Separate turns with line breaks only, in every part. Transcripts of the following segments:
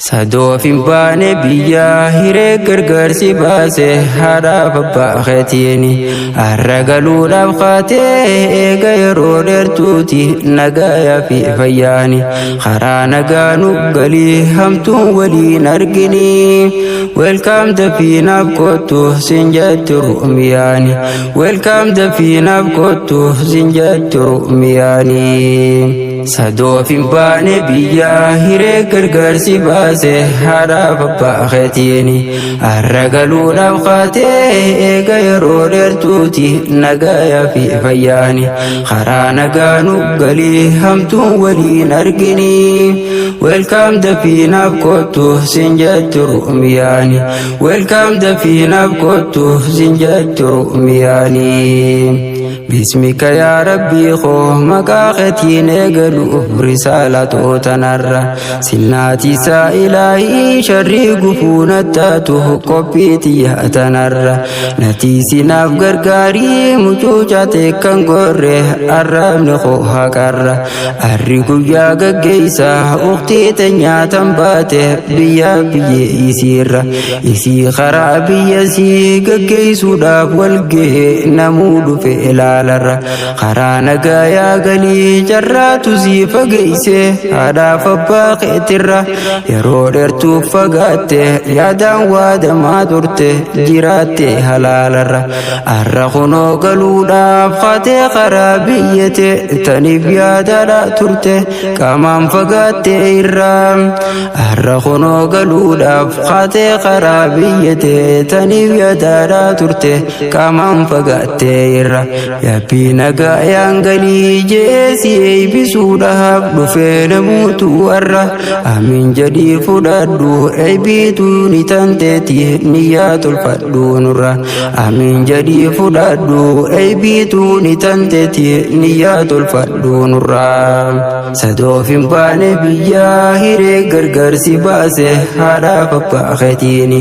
Sadoofin baane biyyaa hiree gargaarsi baase haadhaaf abbaa keetiini har'a galuudhaaf kaatee eega yeroo dheertuuti nagayaa fi fayyaani karaa nagaanu galii hamtuun waliin argini welcome dafiinaaf kottu sin jettu ru'miyaani welcome dafiinaaf kottu sin jettu ru'miyaani. Sadoofin baane biyyaa hiree gargaarsi baase haadhaaf abbaa keetiini har'a galuudhaaf kaatee eega yeroo dheertuuti nagayaa fi fayyaani karaa nagaanu galii hamtuun waliin argini welcome dafiinaaf kottu sin jettu ru'miyaani welcome dafiinaaf kottu sin jettu ru'miyaani. بسمك يا ربي خو مقاقتي نقلوف رسالة تنرى سناتي سائلائي شري قفون التاتو قبيتي تنرى نتي سناف قرقاري مجوجاتي كان قره الرابن خوها كرى الرقو يا قيسا اختي تنيا تنباته بيا بي يسير يسي خرابي يسي قيسو داب والقه نمود في karaa nagayaa galii jarraatu sii fageeyse haadhaaf abbaa keetirra yeroo dheertuuf fagaatte yaadaan waadamaa turte jiraatte halaalarra har'a kunoo galuudhaaf kaatee karaa biyyate taniif yaadadhaa turte qaamaan fagaatte irraa har'a kunoo galuudhaaf kaatee karaa biyyate taniif yaadadhaa turte qaamaan fagaatte irra. Yabbii nagayaan galii jeesi eeybisuudhaaf dhufee namuutu warra amiin jedhii fudhadhu eeybituu ni tanteeti niyyaa tolfadhu nurra amiin jedhii fudhadhu eeybituu ni tanteeti niyyaa tolfadhu nurra. Sadoofin baane biyyaa hiree gargaarsi baase haadhaaf abbaa keetiini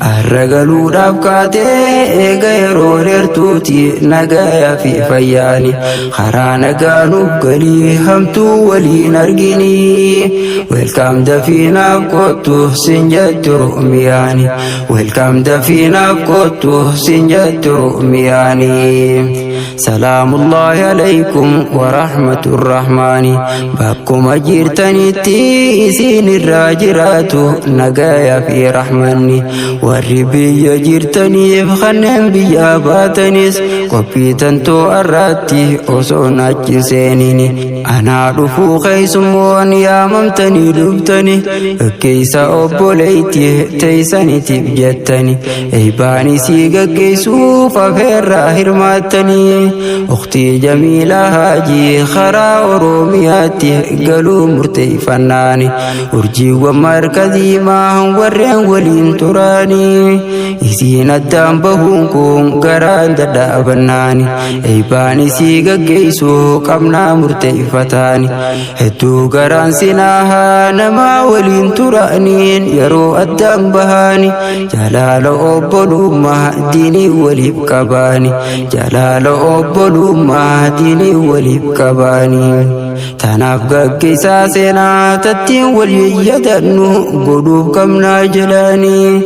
har'a galuudhaaf kaatee eega yeroo dheertuuti nagayaa fi fayyaani karaa nagaanuuf galii hamtuu waliin argini welcome dafiinaaf kottu sin jettu ru'miyaani welcome dafiinaaf kottu sin jettu ru'miyaani. Salaamullahi alaykum wa rahmaturrahmaani bakkuma jirtanitti isin irraa jiraatu nagayaa fi rahmanni warri biyya jirtaniif kanneen biyyaa baatanis qophiitan too arraatti osoo achi seenini anaa dhufuu keessummoon yaamamtanii dhuftani gaggeessa obboleeyti teessanitiif jettani eeybaan isii gaggeessuuf afeerraa hirmaattanii ukhtii jamiila haajii karaa oromiyaatti galuu murteeffannaani urjiiwwan markaziimaa warreen waliin turaanii isiin addaan bahuun kun garaan dadhaabannaani eeybaan isii gaggeessuu qabnaa murteeffataani hedduu garaan sinaahaa namaa waliin turaniin yeroo addaan bahaani jalaala obbolummaa diinii waliif qabaani jalaala obbolummaa diinii waliif qabaani. Tanaaf gaggeessaa seenaa tattiin wal yayyadannu godhuuf qabnaa jedhanii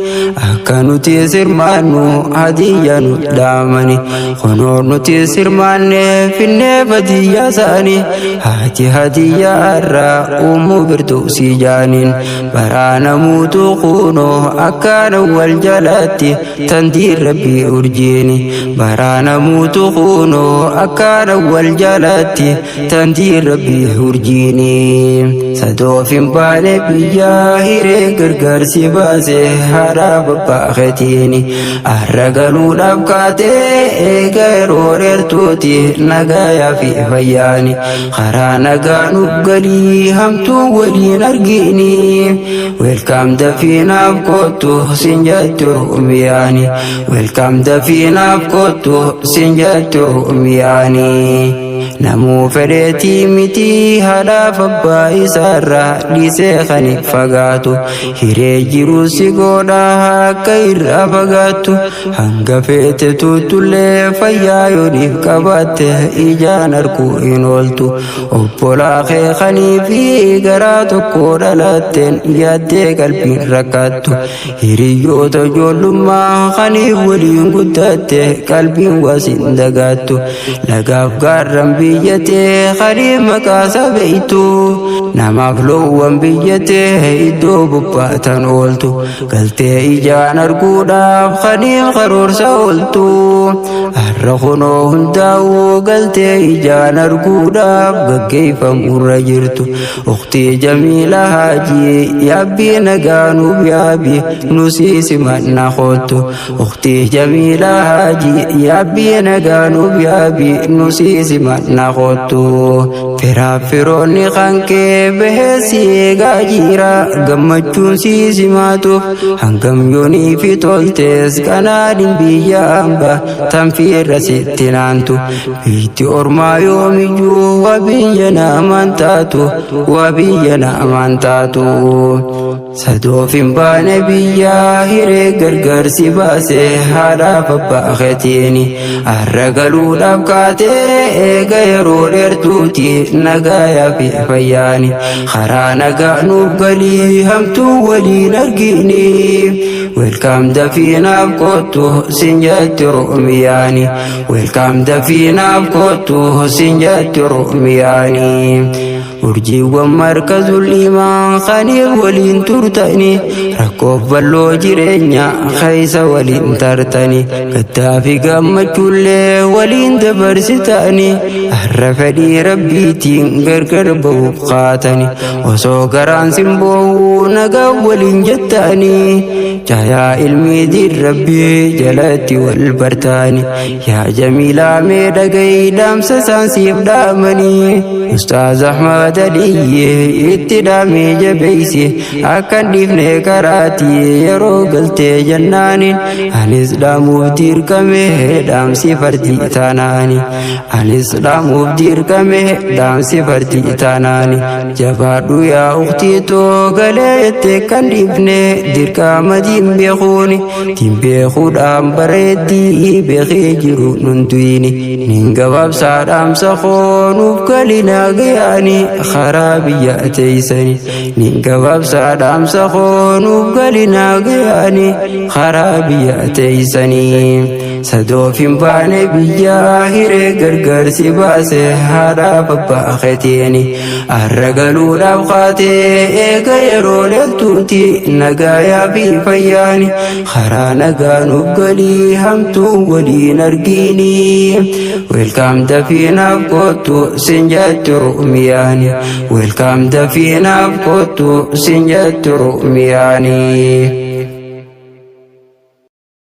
akka nuti sirmaannu hadiyyaa nu dhaamani kunoo nuti sirmaanne finnee badiyyaa isaanii haati hadiyyaa irraa uumuu birtuusii jaaniin baraana muutuu kunoo akkaana wal jalaatti tandiin rabbii urjiini baraana muutuu kunoo akkaana wal jalaatti tandiin rabbii urjiini. Sadoofin baane biyyaa hiree gargaarsi baase haadhaaf abbaa keetiini har'a galuudhaaf kaatee eega yeroo dheertuuti nagayaa fi fayyaani karaa nagaanuuf galii hamtuu waliin argini welcome dafiinaaf kottu sin jettu ru'miyaani welcome dafiinaaf kottu sin jettu ru'miyaani. namuu fedheetii miti haadhaaf abbaa isaarraa dhiisee kan fagaatu hiree jiru si godha akka irraa fagaattu hanga feete tutullee fayyaa yooniif qabaatte ijaan arguu hin ooltu obbolaa kee kanii fi garaa tokko dhalatteen yaaddee qalbiin rakkaattu hiriyyoota ijoollummaa kaniif waliin guddatte qalbiin wasiin dagaattu lagaaf gaarran biyyatee kaniif maqaasaa beeytu namaaf loowwan biyyatee iddoo bobbaatan ooltu galtee ijaan arguudhaaf kaniif karoorsa ooltu har'a kunoo hundaa'uu galtee ijaan arguudhaaf gaggeeffamurra jirtu ukhtii jamiila haajii yaabbii nagaanuuf yaabii nusiisi manna kootu ukhtii jamiila haajii yaabbii nagaanuuf yaabii nusiisi manna kootu firaaf firoonni kankee beheessi eegaa jira gammachuun siisi maatuuf hangam yoonii fi toltees kanaadhin biyya hamba tanfiirra sitti naantu biitti ormaa yoomiyyuu wabiyya naamaan taatu wabiyya naamaan taatu sadoof hin baane biyyaa hiree gargaarsi baase haadhaaf abbaa keetiini har'a galuudhaaf kaatee eega yeroo dheertuuti nagaayaa fi fayyaani karaa nagaa nuuf galii hamtuu waliin argini welkaam dafiinaaf kootu sin jetti Oromiyaani welkaam dafiinaaf kootu sin jetti Oromiyaani urjiiwwan markazul imaan kaniif waliin turtani rakkoof balloo jireenya keessa waliin tartani gaddaa fi gammachuullee waliin dabarsitani har'a fedhii rabbiitiin gargar bahuuf kaatani osoo garaan sin boo'uu nagaa waliin jettani jayaa ilmii diin rabbii jalatti wal bartaani yaa jamiilaa mee dhaga'i dhaamsa saansiif dhaamanii ustaaz Ahmad daliyye itti dhaamee jabeeyse akkan dhiifne karaati yeroo galtee jannaanin anis dhaamuuf dirqame dhaamsi fardii taanaani anis dhaamuuf dirqame dhaamsi fardii taanaani jabaadhu yaa ukhtii too galee itti kan dhiifne dirqama diin beekuuni diin beekuudhaan bareeddii beekee jiru nun tuyini nin gabaabsaa dhaamsa koonuuf galinaa gayaani karaa biyya teeysani nin gabaabsaa dhaamsa koonuuf galinaa gayaani karaa biyya teeysani sadoof hin baane biyyaa hiree gargaarsi baase haadhaaf abbaa keetiini har'a galuudhaaf kaatee eega yeroo dheertuuti nagaayaa fi fayyaani karaa nagaa nuuf galii hamtuu waliin argini welkaam dafiinaaf kootu sin jetti Oromiyaani welkaam dafiinaaf kootu sin jetti Oromiyaani